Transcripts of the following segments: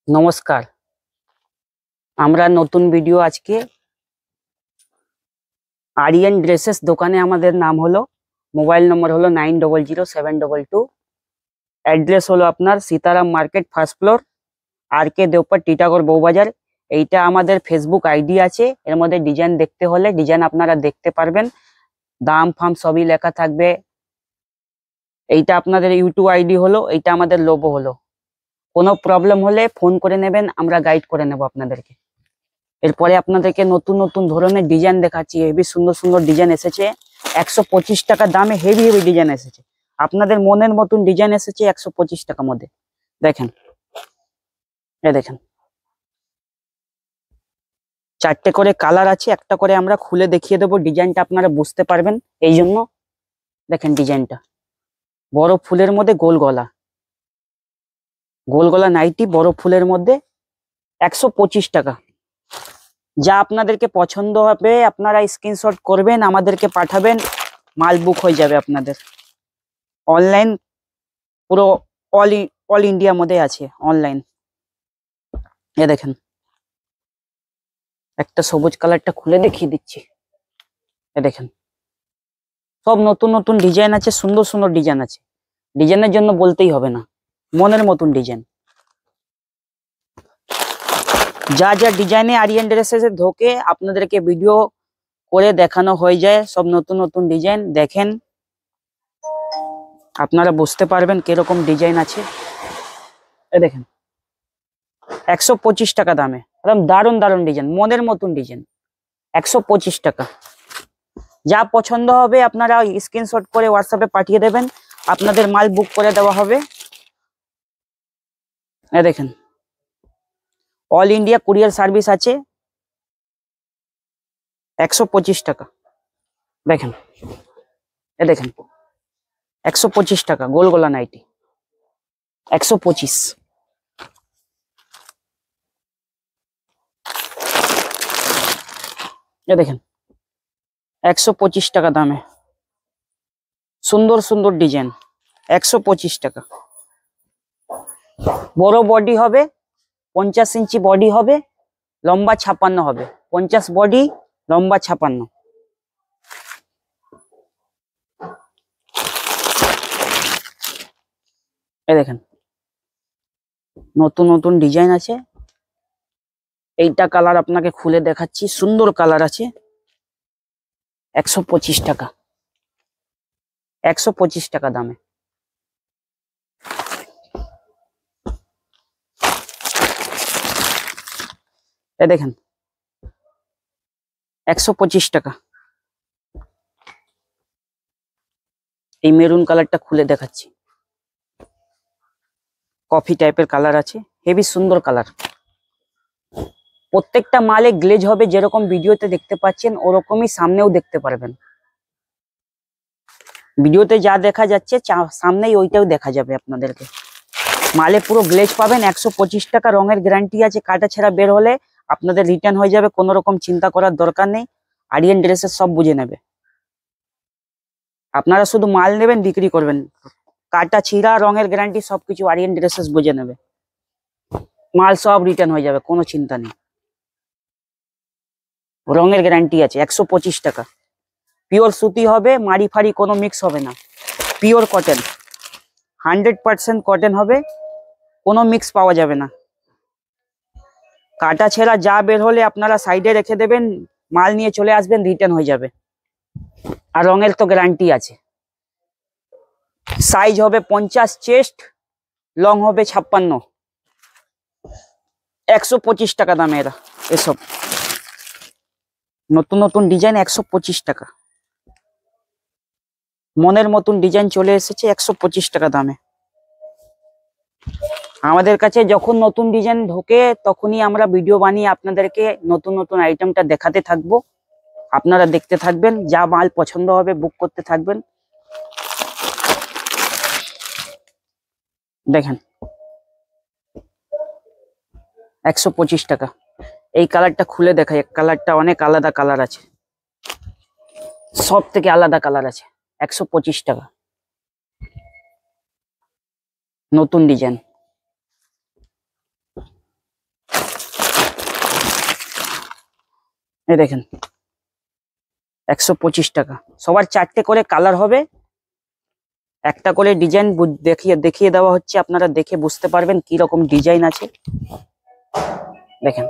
নমস্কার। আমরা নতুন ভিডিও আজকে আরিয়ান ড্রেসেস দোকানে। আমাদের নাম হলো, মোবাইল নম্বর হলো 900722। অ্যাড্রেস হলো আপনার Sitaram market, first floor, RK Deopar, Titagarh, Bowbazar. এইটা আমাদের ফেসবুক আইডি আছে। এর মধ্যে ডিজাইন দেখতে হলে ডিজাইন আপনারা দেখতে পারবেন, দাম ফাম সবই লেখা থাকবে। এইটা আপনাদের ইউটিউব আইডি হলো, এইটা আমাদের লোগো হলো। কোনো প্রবলেম হলে ফোন করে নেবেন, আমরা গাইড করে নেব আপনাদেরকে। এরপরে আপনাদেরকে নতুন নতুন ধরনের ডিজাইন দেখাচ্ছি। হেভি সুন্দর সুন্দর ডিজাইন এসেছে। 125 টাকা দামে হেভি হেভি ডিজাইন এসেছে। আপনাদের মনের মতন ডিজাইন এসেছে 125 টাকার মধ্যে। দেখেন, দেখেন, 4টে করে কালার আছে। একটা করে আমরা খুলে দেখিয়ে দেবো, ডিজাইনটা আপনারা বুঝতে পারবেন এই জন্য। দেখেন ডিজাইনটা, বড় ফুলের মধ্যে গোল গলা, গোল গলা নাইটি, বড় ফুলের মধ্যে 125 টাকা। যা আপনাদেরকে পছন্দ হবে আপনারা স্ক্রিনশট করবেন, আমাদেরকে পাঠাবেন, মাল বুক হয়ে যাবে আপনাদের। অনলাইন পুরো অল ইন্ডিয়ার মধ্যে আছে অনলাইন। এ দেখেন, একটা সবুজ কালারটা খুলে দেখিয়ে দিচ্ছি। এ দেখেন, সব নতুন নতুন ডিজাইন আছে, সুন্দর সুন্দর ডিজাইন আছে। ডিজাইনের জন্য বলতেই হবে না, মনের মতন ডিজাইন। যা যা ডিজাইনে আরিয়ান ড্রেসেসে ঢোকে আপনাদেরকে ভিডিও করে দেখানো হয়ে যায়। সব নতুন নতুন ডিজাইন দেখেন, আপনারা বুঝতে পারবেন কিরকম ডিজাইন আছে। এ দেখেন, 125 টাকা দামে একদম দারুণ দারুণ ডিজাইন, মনের মতন ডিজাইন। 125 টাকা। যা পছন্দ হবে আপনারা স্ক্রিনশট করে হোয়াটসঅ্যাপে পাঠিয়ে দেবেন, আপনাদের মাল বুক করে দেওয়া হবে। এ দেখেন, অল ইন্ডিয়া কুরিয়ার সার্ভিস আছে। 125 টাকা। দেখেন, এ দেখেন, 125 টাকা গোল গলা নাইটি, 125। এ দেখেন, 125 টাকা দামে সুন্দর সুন্দর ডিজাইন, 125 টাকা। বড় বডি হবে, 50 ইঞ্চি বডি হবে, লম্বা 56 হবে। 50 বডি, লম্বা 56। এ দেখেন, নতুন নতুন ডিজাইন আছে। এইটা কালার আপনাকে খুলে দেখাচ্ছি, সুন্দর কালার আছে। 125 টাকা, 125 টাকা দামে। এ দেখেন, 125 টাকা। এই মেরুন কালারটা খুলে দেখাচ্ছি, কফি টাইপের কালার আছে, হেভি সুন্দর কালার। প্রত্যেকটা মালে গ্লেজ হবে, যেরকম ভিডিওতে দেখতে পাচ্ছেন ওরকমই সামনেও দেখতে পারবেন। ভিডিওতে যা দেখা যাচ্ছে সামনেই ওইটাও দেখা যাবে আপনাদেরকে। মালে পুরো গ্লেজ পাবেন। 125 টাকা। রঙের গ্যারান্টি আছে, কাটা ছেঁড়া বের হলে আপনাদের রিটার্ন হয়ে যাবে, কোনো রকম চিন্তা করার দরকার নেই। আরিয়ান ড্রেসের সব বুঝে নেবে। আপনারা শুধু মাল নেবেন, বিক্রি করবেন। কাটা ছিঁড়া, রঙের গ্যারান্টি সবকিছু আরিয়ান ড্রেসেস বুঝে নেবে। মাল সব রিটার্ন হয়ে যাবে, কোনো চিন্তা নেই। রঙের গ্যারান্টি আছে। 125 টাকা। পিওর সুতি হবে, মাড়ি ফাড়ি কোনো মিক্স হবে না। পিওর কটন, 100% কটন হবে, কোনো মিক্স পাওয়া যাবে না। কাটা ছেঁড়া যা বের হলে আপনারা সাইডে রেখে দেবেন, মাল নিয়ে চলে আসবেন, রিটার্ন হয়ে যাবে। আর রঙের তো গ্যারান্টি আছে। সাইজ হবে 50, চেস্ট লং হবে 56। 125 টাকা দামে এরা এসব নতুন নতুন ডিজাইন। 125 টাকা, মনের মতন ডিজাইন চলে এসেছে 125 টাকা দামে। আমাদের কাছে যখন নতুন ডিজাইন ঢোকে তখনই আমরা ভিডিও বানিয়ে আপনাদেরকে নতুন নতুন আইটেমটা দেখাতে থাকবো। আপনারা দেখতে থাকবেন, যা মাল পছন্দ হবে বুক করতে থাকবেন। দেখেন, 125 টাকা। এই কালারটা খুলে দেখাই, কালারটা অনেক আলাদা কালার আছে, সব থেকে আলাদা কালার আছে। 125 টাকা, নতুন ডিজাইন। এই দেখেন 125 টাকা। সবার 4টে করে কালার হবে, একটা করে ডিজাইন দেখিয়ে দেখিয়ে দেওয়া হচ্ছে, আপনারা দেখে বুঝতে পারবেন কি রকম ডিজাইন আছে। দেখেন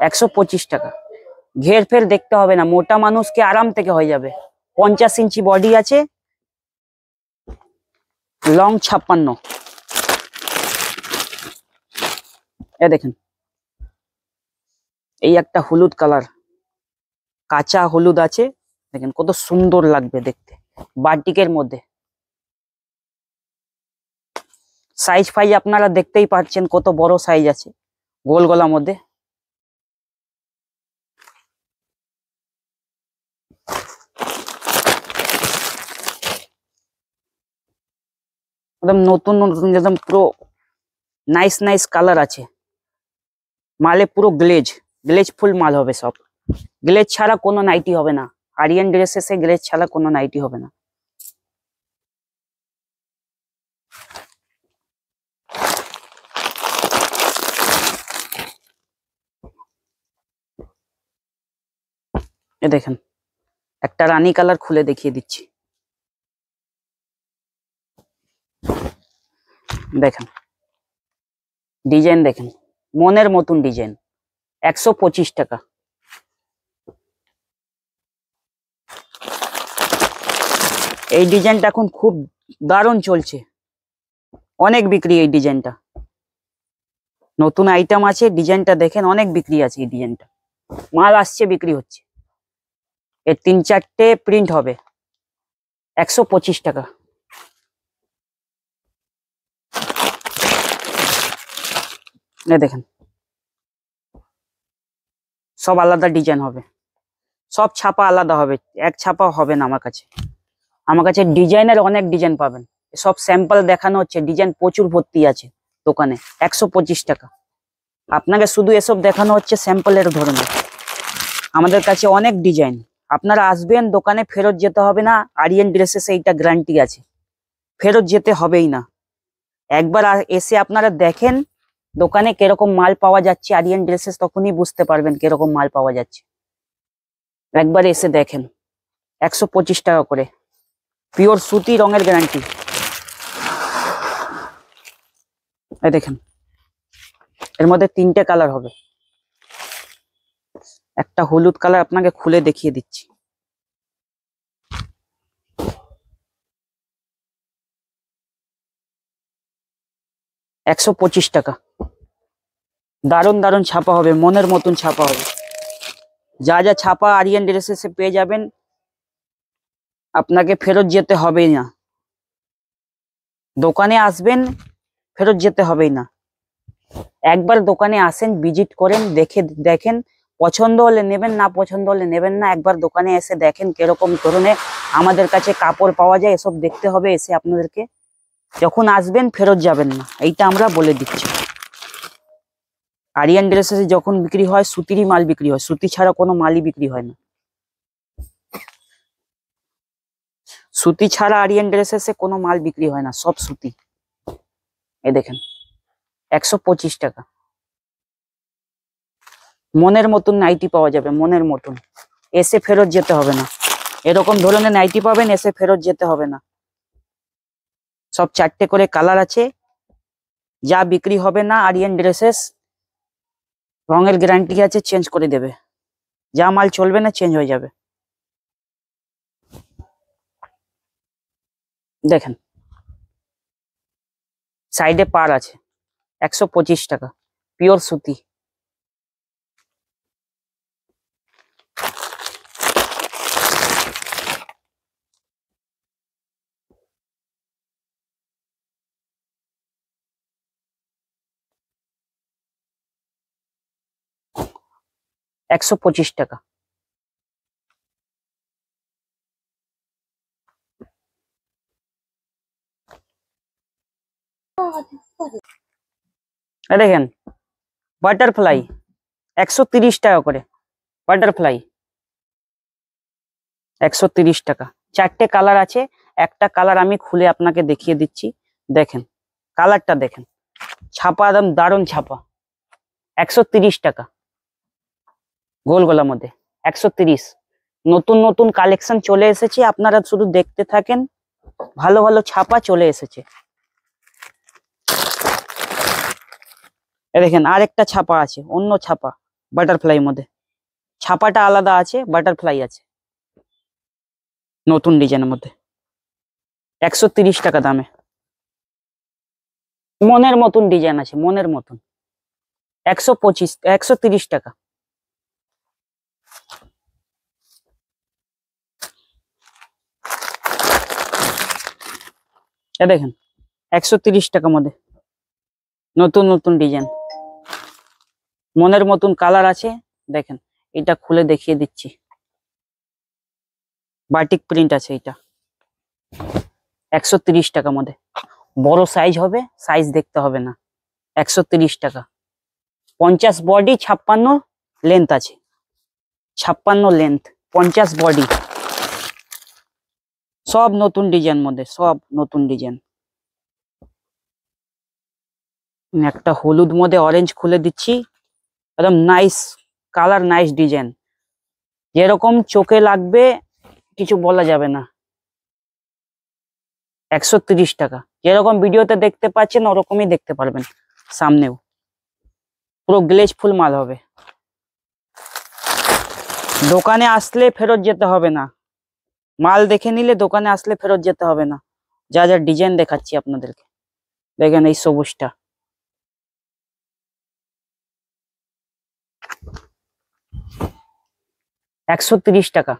125 টাকা। ঘের ফের দেখতে হবে না, মোটা মানুষকে আরাম থেকে হয়ে যাবে। 50 ইঞ্চি বডি আছে, লং 56। এ দেখেন এই একটা হলুদ কালার, কাঁচা হলুদ আছে, দেখেন কত সুন্দর লাগবে দেখতে, বাটিকের মধ্যে। সাইজ ফাইজ আপনারা দেখতেই পাচ্ছেন কত বড় সাইজ আছে, গোল গলার মধ্যে। একদম নতুন নতুন, একদম পুরো নাইস নাইস কালার আছে। মালে পুরো গ্লেজ, গ্লেজ ফুল মাল হবে সব। গ্লেজ ছাড়া কোনো নাইটি হবে না, আরিয়ান ড্রেসেসে গ্লেজ ছাড়া কোনো নাইটি হবে না। এ দেখেন একটা রানী কালার খুলে দেখিয়ে দিচ্ছি। দেখেন ডিজাইন দেখেন, মনের মতন ডিজাইন। 125 টাকা। এই ডিজাইনটা এখন খুব দারুণ চলছে, অনেক বিক্রি এই ডিজাইনটা। নতুন আইটেম আছে, ডিজাইনটা দেখেন অনেক বিক্রি আছে। এই ডিজাইনটা মাল আসছে, বিক্রি হচ্ছে। এর 3-4টে প্রিন্ট হবে, 125 টাকা। দেখেন সব আলাদা ডিজাইন হবে, সব ছাপা আলাদা হবে, এক ছাপা হবে না। আমার কাছে ডিজাইনের অনেক ডিজাইন পাবেন। সব স্যাম্পল দেখানো হচ্ছে, ডিজাইন প্রচুর ভর্তি আছে দোকানে। 125 টাকা। আপনাকে শুধু এসব দেখানো হচ্ছে স্যাম্পলের ধরনের। আমাদের কাছে অনেক ডিজাইন, আপনারা আসবেন দোকানে, ফেরত যেতে হবে না। আরিয়ান ড্রেসেস এইটা গ্যারান্টি আছে, ফেরত যেতে হবেই না। একবার এসে আপনারা দেখেন দোকানে কিরকম মাল পাওয়া যাচ্ছে আরিয়ান ড্রেসেস, তখনই বুঝতে পারবেন কিরকম মাল পাওয়া যাচ্ছে। একবার এসে দেখেন। 125 টাকা করে, পিওর সুতি, রঙের গ্যারান্টি। এই দেখেন এর মধ্যে 3টে কালার হবে। একটা হলুদ কালার আপনাকে খুলে দেখিয়ে দিচ্ছি। $125 টাকা। দারুণ দারুণ ছাপা হবে, মনের মতন ছাপা হবে। যা যা ছাপা আরিয়ান ড্রেসেসে পেয়ে যাবেন, আপনাকে ফেরত যেতে হবেই না। দোকানে আসবেন, ফেরত যেতে হবেই না। একবার দোকানে আসেন, ভিজিট করেন, দেখেন, পছন্দ হলে নেবেন, না পছন্দ হলে নেবেন না। একবার দোকানে এসে দেখেন কিরকম ধরনের আমাদের কাছে কাপড় পাওয়া যায়, এসব দেখতে হবে এসে আপনাদেরকে। যখন আসবেন ফেরত যাবেন না, এইটা আমরা বলে দিচ্ছি। আরিয়ান ড্রেসেস যখন বিক্রি হয় সুতিরই মাল বিক্রি হয়, সুতি ছাড়া কোনো মালই বিক্রি হয় না। সুতি ছাড়া আরিয়ান ড্রেসেসে কোনো মাল বিক্রি হয় না, সব সুতি। এই দেখেন 125 টাকা। মনের মতন নাইটি পাওয়া যাবে, মনের মতন। এসে ফেরত যেতে হবে না। এরকম ধরনের নাইটি পাবেন, এসে ফেরত যেতে হবে না। সব 4টে করে কালার আছে। যা বিক্রি হবে না আরিয়ান ড্রেসেস, রঙের গ্যারান্টি আছে, চেঞ্জ করে দেবে। যা মাল চলবে না চেঞ্জ হয়ে যাবে। দেখেন সাইডে পার আছে, 125 টাকা, পিওর সুতি। $125 টাকা। দেখেন বাটারফ্লাই 130 টাকা করে, বাটারফ্লাই 130 টাকা। 4টে কালার আছে, একটা কালার আমি খুলে আপনাকে দেখিয়ে দিচ্ছি। দেখেন কালারটা দেখেন, ছাপা একদম দারুণ ছাপা। 130 টাকা, গোল গলার মধ্যে। 130। নতুন নতুন কালেকশন চলে এসেছে, আপনারা শুধু দেখতে থাকেন, ভালো ভালো ছাপা চলে এসেছে। দেখেন আরেকটা ছাপা আছে, অন্য ছাপা, বাটারফ্লাই মধ্যে। ছাপাটা আলাদা আছে, বাটারফ্লাই আছে নতুন ডিজাইনের মধ্যে। 130 টাকা দামে। মনের মতন ডিজাইন আছে, মনের মতন। 130 টাকা। দেখেন 130 টাকার মধ্যে নতুন নতুন ডিজাইন, মনের মতন কালার আছে। দেখেন এটা খুলে দেখিয়ে দিচ্ছি, বাটিক প্রিন্ট আছে এটা। 130 টাকার মধ্যে, বড় সাইজ হবে, সাইজ দেখতে হবে না। 130 টাকা। 50 বডি, 56 লেন্থ আছে। 56 লেন্থ, 50 বডি। সব নতুন ডিজাইন মধ্যে, সব নতুন ডিজাইন। একটা হলুদ মধ্যে অরেঞ্জ খুলে দিচ্ছি, একদম নাইস কালার, নাইস ডিজাইন, যেরকম চোখে লাগবে কিছু বলা যাবে না। 130 টাকা। যেরকম ভিডিওতে দেখতে পাচ্ছেন ওরকমই দেখতে পারবেন সামনেও, পুরো গ্লেজ ফুল মাল হবে। দোকানে আসলে ফেরত যেতে হবে না, মাল দেখে নিলে দোকানে আসলে ফেরত যেতে হবে না। যা যা ডিজাইন দেখাচ্ছি আপনাদেরকে, দেখেন এই সবুজটা, $130 টাকা।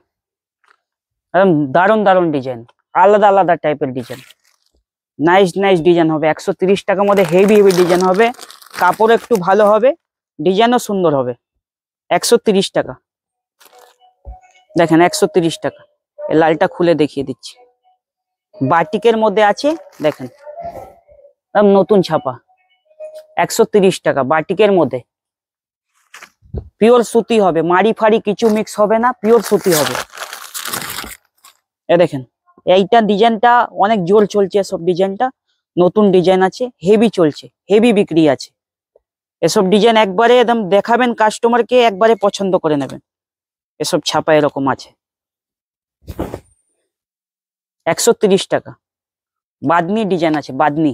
একদম দারুণ দারুণ ডিজাইন, আলাদা আলাদা টাইপের ডিজাইন, নাইস নাইস ডিজাইন হবে। 130 টাকার মধ্যে হেভি হেভি ডিজাইন হবে, কাপড় একটু ভালো হবে, ডিজাইনও সুন্দর হবে। 130 টাকা। দেখেন 130 টাকা। এই লালটা খুলে দেখিয়ে দিচ্ছি, বাটিকের মধ্যে আছে। দেখেন একদম নতুন ছাপা, 130 টাকা। বাটিকের মধ্যে পিওর সুতি হবে, মারি ফাড়ি কিছু মিক্স হবে না, পিওর সুতি হবে। দেখেন এইটা ডিজাইনটা অনেক জোর চলছে, সব ডিজাইনটা নতুন ডিজাইন আছে, হেভি চলছে, হেভি বিক্রি আছে। এসব ডিজাইন একবারে একদম দেখাবেন কাস্টমারকে, একবারে পছন্দ করে নেবেন। এসব ছাপা এরকম আছে। 130 টাকা। বাদনি ডিজাইন আছে, বাদনি।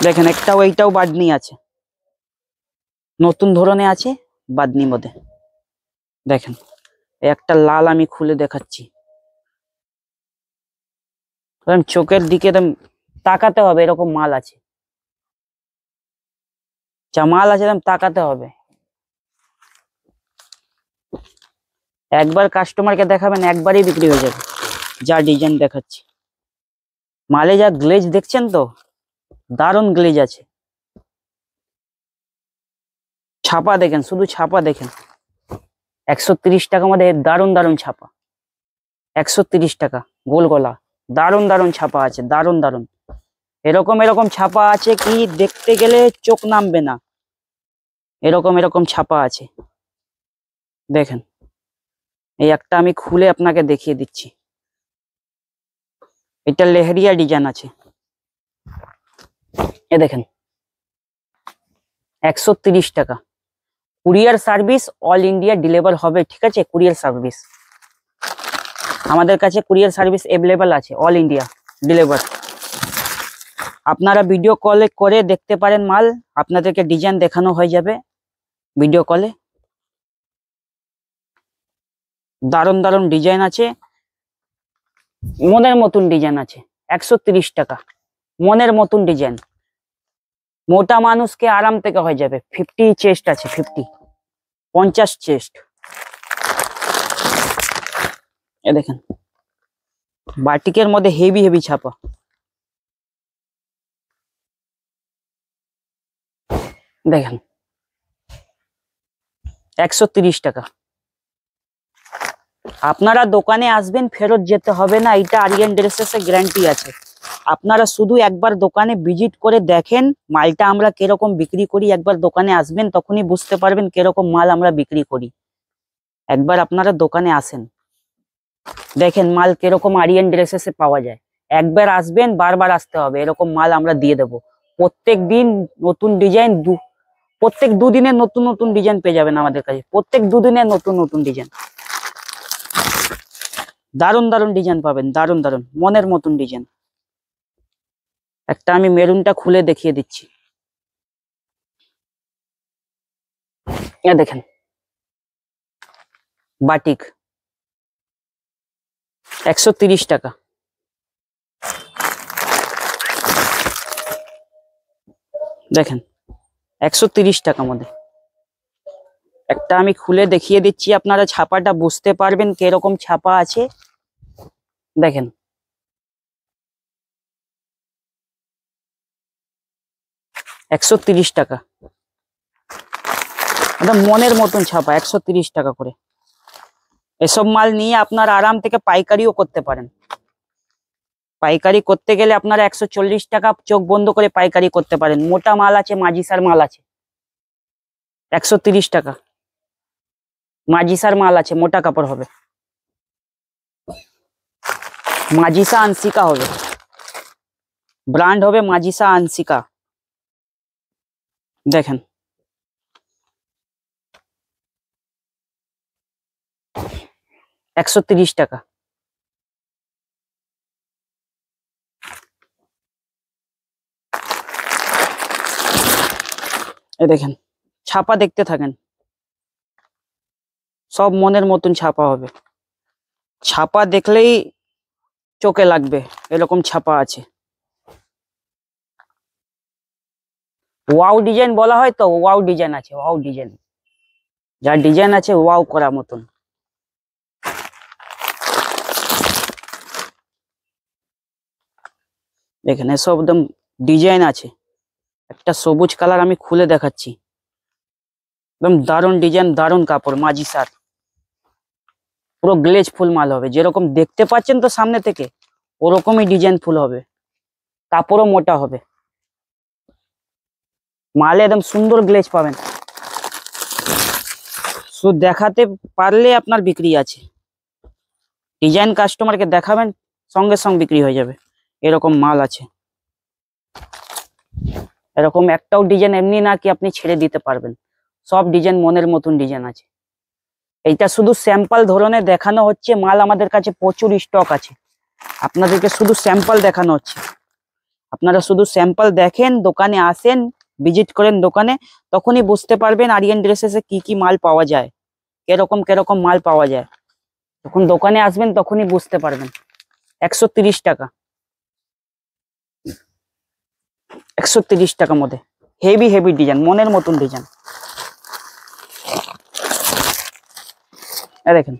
দেখেন একটাও, এইটাও বাদনি আছে, নতুন ধরনের আছে বাদনি মধ্যে। দেখেন একটা লাল আমি খুলে দেখাচ্ছি, চোখের দিকে একদম তাকাতে হবে, এরকম মাল আছে, যা মাল আছে একদম তাকাতে হবে। একবার কাস্টমারকে দেখাবেন, একবারই বিক্রি হয়ে যাবে। যা ডিজাইন দেখাচ্ছি, মালে যা গ্লেজ দেখছেন তো, দারুণ গ্লেজ আছে। ছাপা দেখেন, শুধু ছাপা দেখেন। 130 টাকার মধ্যে দারুণ দারুণ ছাপা। 130 টাকা। গোল গলা, দারুণ দারুণ ছাপা আছে, দারুণ দারুণ। এরকম এরকম ছাপা আছে কি দেখতে গেলে চোখ নামবে না, এরকম এরকম ছাপা আছে। দেখেন এই একটা আমি খুলে আপনাকে দেখিয়ে দিচ্ছি, এটা লেহেরিয়া ডিজাইন আছে। এ দেখেন 130 টাকা। Courier service all India deliver হবে, ঠিক আছে? কুরিয়ার সার্ভিস আমাদের কাছে, কুরিয়ার সার্ভিস অ্যাভেলেবল আছে, অল ইন্ডিয়া ডেলিভার। আপনারা ভিডিও কলে করে দেখতে পারেন মাল, আপনাদেরকে ডিজাইন দেখানো হয়ে যাবে ভিডিও কলে। দারুণ দারুণ ডিজাইন আছে, মনের মতন ডিজাইন আছে। 130 টাকা, মনের মতন ডিজাইন। মোটা মানুষকে আরাম থেকে হয়ে যাবে। 50 চেস্ট আছে, 50 চেস্ট। এ দেখেন বাটিকের মধ্যে হেভি হেভি ছাপা। দেখেন 130 টাকা। আপনারা দোকানে আসবেন, ফেরত যেতে হবে না, এটা আরিয়ান ড্রেসেস এর গ্যারান্টি আছে। আপনারা শুধু একবার দোকানে ভিজিট করে দেখেন মালটা আমরা কিরকম বিক্রি করি। একবার দোকানে আসবেন, তখনই বুঝতে পারবেন কিরকম মাল আমরা বিক্রি করি। একবার আপনারা দোকানে আসেন, দেখেন মাল কিরকম আরিয়ান ড্রেসেস এ পাওয়া যায়। একবার আসবেন, বারবার আসতে হবে, এরকম মাল আমরা দিয়ে দেব। প্রত্যেক দিন নতুন ডিজাইন প্রত্যেক দুদিনে নতুন নতুন ডিজাইন পেয়ে যাবেন আমাদের কাছে, প্রত্যেক দুদিনে নতুন নতুন ডিজাইন। দারুণ দারুণ ডিজাইন পাবেন, দারুণ দারুণ মনের মতন ডিজাইন। একটা আমি মেরুনটা খুলে দেখিয়ে দিচ্ছি, এ দেখেন বাটিক 130 টাকা। দেখেন 130 টাকা মধ্যে একটা আমি খুলে দেখিয়ে দিচ্ছি, আপনারা ছাপাটা বুঝতে পারবেন কিরকম ছাপা আছে। দেখেন 130 টাকা, এটা মনের মতন ছাপা, 130 টাকা করে। এসব মাল নিয়ে আপনারা আরাম থেকে পাইকারিও করতে পারেন। পাইকারি করতে গেলে আপনারা 140 টাকা চোখ বন্ধ করে পাইকারি করতে পারেন। মোটা মাল আছে, মাজিসার মাল আছে 130 টাকা, মাজিসার মাল আছে, মোটা কাপড় হবে, মাজিসা আনসিকা হবে, ব্র্যান্ড হবে মাজিসা আনসিকা। দেখেন 130 টাকা। এ দেখেন ছাপা দেখতে থাকেন, সব মনের মতন ছাপা হবে। ছাপা দেখলেই চোখে লাগবে, এরকম ছাপা আছে। ওয়াও ডিজাইন বলা হয় তো, ওয়াও ডিজাইন আছে, ওয়াও ডিজাইন, যা ডিজাইন আছে ওয়াও করার মতন। এখানে সব একদম ডিজাইন আছে। একটা সবুজ কালার আমি খুলে দেখাচ্ছি, একদম দারুণ ডিজাইন, দারুণ কাপড়, মাজিসার, পুরো গ্লেজ ফুল মাল হবে, যেরকম দেখতে পাচ্ছেন তো সামনে থেকে ওরকমই ডিজাইন ফুল হবে, কাপড়ও মোটা হবে, মালে একদম সুন্দর গ্লেজ পাবেন। শুধু দেখাতে পারলে আপনার বিক্রি আছে, ডিজাইন কাস্টমারকে দেখাবেন সঙ্গে সঙ্গে বিক্রি হয়ে যাবে, এরকম মাল আছে। এরকম একটাও ডিজাইন এমনি না কি আপনি ছেড়ে দিতে পারবেন, সব ডিজাইন মনের মতন ডিজাইন আছে। এইটা শুধু স্যাম্পল ধরনের দেখানো হচ্ছে, মাল আমাদের কাছে প্রচুর স্টক আছে, আপনাদেরকে শুধু স্যাম্পল দেখানো হচ্ছে। আপনারা শুধু স্যাম্পল দেখেন, দোকানে আসেন, ভিজিট করেন দোকানে, তখনই বুঝতে পারবেন আরিয়ান ড্রেসেসে কি কি মাল পাওয়া যায়, কিরকম কিরকম মাল পাওয়া যায়। যখন দোকানে আসবেন তখনই বুঝতে পারবেন। 130 টাকা, 130 টাকার মধ্যে হেভি হেভি ডিজাইন, মনের মতন ডিজাইন। দেখেন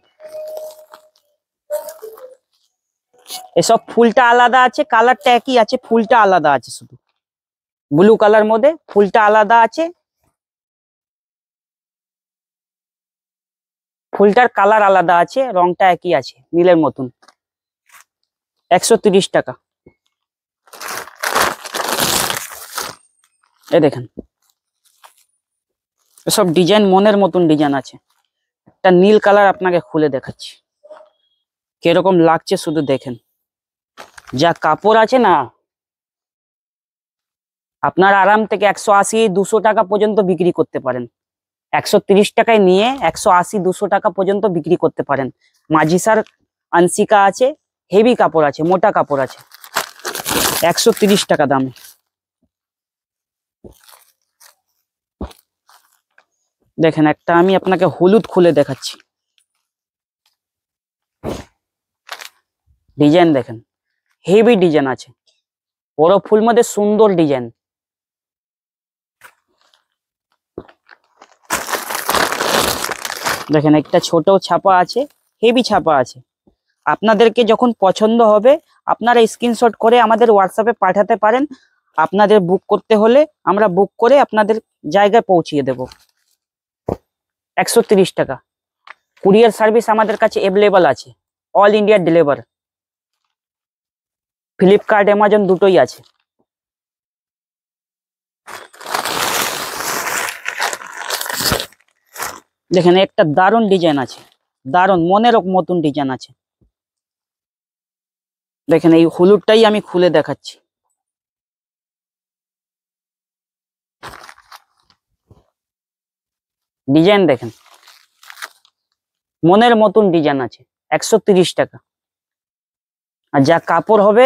এসব ফুলটা আলাদা আছে, কালারটা একই আছে, ফুলটা আলাদা আছে, শুধু ব্লু কালার মধ্যে ফুলটা আলাদা আছে, ফুলটার কালার আলাদা আছে, রংটা একই আছে নীলের মতন। 130 টাকা। এ দেখেন এসব ডিজাইন মনের মতন ডিজাইন আছে। একটা নীল কালার আপনাকে খুলে দেখাচ্ছি, কিরকম লাগছে শুধু দেখেন, যা কাপড় আছে না, আপনার আরাম থেকে 180-200 টাকা পর্যন্ত বিক্রি করতে পারেন। 130 টাকায় নিয়ে 180-200 টাকা পর্যন্ত বিক্রি করতে পারেন। মাজিসার আনসিকা আছে, হেভি কাপড় আছে, মোটা কাপড় আছে, 130 টাকা দাম। দেখেন একটা আমি আপনাকে হলুদ খুলে দেখাচ্ছি, ডিজাইন দেখেন, হেভি ডিজাইন আছে, বড় ফুল মধ্যে সুন্দর ডিজাইন। দেখেন একটা ছোট ছাপা আছে, হেভি ছাপা আছে। আপনাদেরকে যখন পছন্দ হবে আপনারা স্ক্রিনশট করে আমাদের হোয়াটসঅ্যাপে পাঠাতে পারেন। আপনাদের বুক করতে হলে আমরা বুক করে আপনাদের জায়গায় পৌঁছিয়ে দেব। 130 টাকা। কুরিয়ার সার্ভিস আমাদের কাছে অ্যাভেলেবল আছে, all India deliver. Flipkart, Amazon দুটোই আছে। দেখেন একটা দারুণ ডিজাইন আছে, দারুণ মনের মতন ডিজাইন আছে। দেখেন এই হলুদটাই আমি খুলে দেখাচ্ছি, ডিজাইন দেখেন, মনের মতন ডিজাইন আছে। 130 টাকা। আর যা কাপড় হবে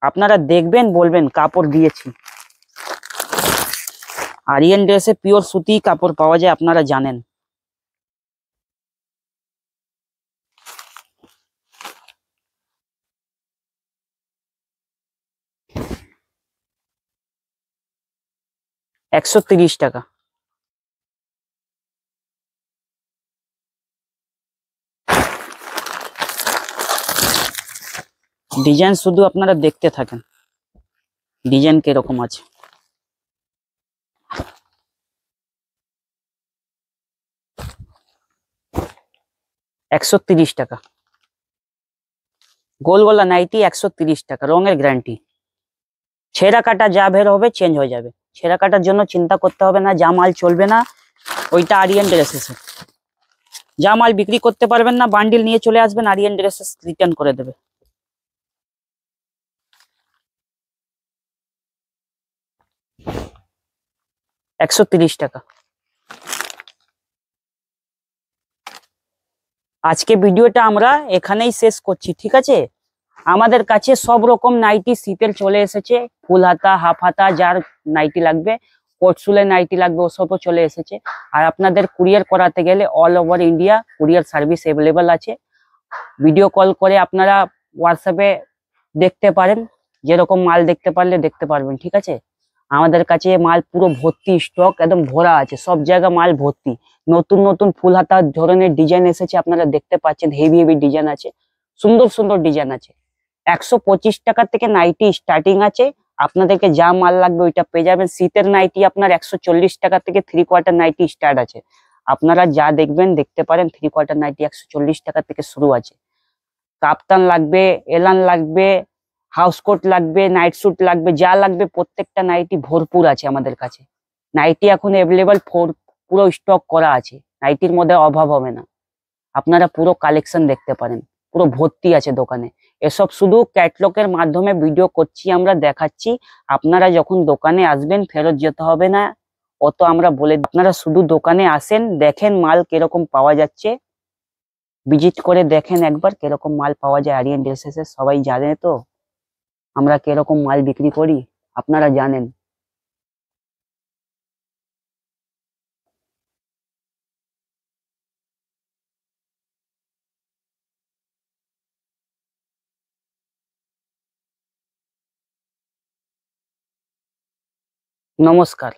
আপনারা দেখবেন বলবেন কাপড় দিয়েছি। আরিয়ান ড্রেসে পিওর সুতি কাপড় পাওয়া যায়, আপনারা জানেন। $130। ডিজাইন শুধু আপনারা দেখতে থাকেন, ডিজাইন কিরকম আছে। 130 টাকা। গোল গলা নাইটি 130 টাকা, রঙের গ্যারান্টি। ছেঁড়া কাটা যা বের হবে চেঞ্জ হয়ে যাবে, ছেঁড়া কাটার জন্য চিন্তা করতে হবে না, যা মাল চলবে না ওইটা আরিয়ান ড্রেসেস। যা মাল বিক্রি করতে পারবেন না বান্ডিল নিয়ে চলে আসবেন, আরিয়ান ড্রেসেস রিটার্ন করে দেবে। 130 টাকা। আজকে ভিডিওটা আমরা এখানেই শেষ করছি, ঠিক আছে। আমাদের কাছে সব রকম নাইটি শীতের চলে এসেছে, ফুল হাতা হাফ হাতা যার নাইটি লাগবে, কোটসুলের নাইটি লাগবে ওসবও চলে এসেছে। আর আপনাদের কুরিয়ার করাতে গেলে all over India courier service available আছে। ভিডিও কল করে আপনারা হোয়াটসঅ্যাপে দেখতে পারেন, যেরকম মাল দেখতে পারলে দেখতে পারবেন, ঠিক আছে। আমাদের কাছে মাল পুরো ভর্তি, স্টক একদম ভরা আছে, সব জায়গা মাল ভর্তি। নতুন নতুন ফুল হাতা ধরনের ডিজাইন এসেছে, আপনারা দেখতে পাচ্ছেন, হেভি হেভি ডিজাইন আছে, সুন্দর সুন্দর ডিজাইন আছে। 125 টাকা থেকে নাইটি স্টার্টিং আছে, আপনাদেরকে যা মাল লাগবে ওইটা পেয়ে যাবেন। শীতের নাইটি আপনার 140 টাকা থেকে 3/4 নাইটি স্টার্ট আছে, আপনারা যা দেখবেন দেখতে পারেন। 3/4 নাইটি 140 টাকা থেকে শুরু আছে। কাপ্তান লাগবে, এলান লাগবে, হাউস কোট লাগবে, নাইট স্যুট লাগবে, যা লাগবে প্রত্যেকটা নাইটি ভরপুর আছে আমাদের কাছে। নাইটি এখন অ্যাভেলেবল, পুরো স্টক করা আছে, নাইটির মধ্যে অভাব হবে না। আপনারা পুরো কালেকশন দেখতে পারেন, পুরো ভর্তি আছে দোকানে। এসব শুধু ক্যাটলগের মাধ্যমে ভিডিও করছি, আমরা দেখাচ্ছি। আপনারা যখন দোকানে আসবেন ফেরত যেতে হবে না, অত আমরা বলে। আপনারা শুধু দোকানে আসেন, দেখেন মাল কিরকম পাওয়া যাচ্ছে, ভিজিট করে দেখেন একবার কিরকম মাল পাওয়া যায় আরিয়ান ড্রেসেসে। সবাই জানে তো আমরা কিরকম মাল বিক্রি করি, আপনারা জানেন। নমস্কার।